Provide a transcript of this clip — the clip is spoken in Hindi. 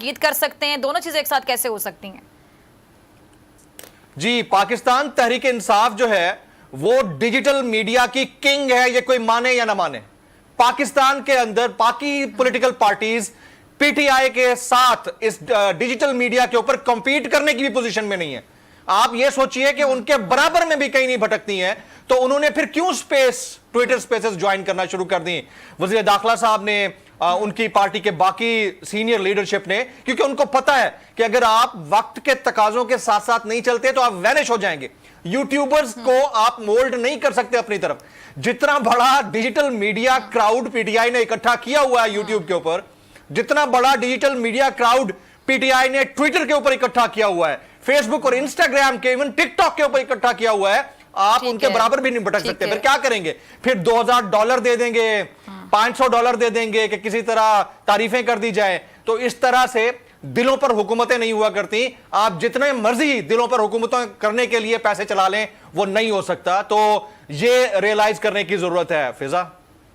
जीत कर सकते हैं? दोनों चीजें एक साथ कैसे हो सकती हैं? जी, पाकिस्तान तहरीक इंसाफ जो है वो डिजिटल मीडिया की किंग है, ये कोई माने या ना माने। पाकिस्तान के अंदर बाकी पॉलिटिकल पार्टीज पीटीआई के साथ इस डिजिटल मीडिया के ऊपर कंपीट करने की भी पोजीशन में नहीं है। आप ये सोचिए कि उनके बराबर में भी कहीं नहीं भटकती हैं, तो उन्होंने फिर क्यों ट्विटर स्पेसेस ज्वाइन करना शुरू कर दी? वज़ीर दाखिला साहब ने, उनकी पार्टी के बाकी सीनियर लीडरशिप ने, क्योंकि उनको पता है कि अगर आप वक्त के तकाजों के साथ साथ नहीं चलते तो आप वैनिश हो जाएंगे। यूट्यूबर्स को आप मोल्ड नहीं कर सकते अपनी तरफ। जितना बड़ा डिजिटल मीडिया क्राउड पीटीआई ने इकट्ठा किया हुआ है यूट्यूब के ऊपर, जितना बड़ा डिजिटल मीडिया क्राउड पीटीआई ने ट्विटर के ऊपर इकट्ठा किया हुआ है, फेसबुक और इंस्टाग्राम के, इवन टिकटॉक के ऊपर इकट्ठा किया हुआ है, आप उनके बराबर भी नहीं भटक सकते। फिर क्या करेंगे? फिर $2000 दे देंगे, $500 दे देंगे कि किसी तरह तारीफें कर दी जाए। तो इस तरह से दिलों पर हुकूमतें नहीं हुआ करती। आप जितने मर्जी दिलों पर हुकूमतें करने के लिए पैसे चला लें, वो नहीं हो सकता। तो ये रियलाइज करने की जरूरत है फिजा।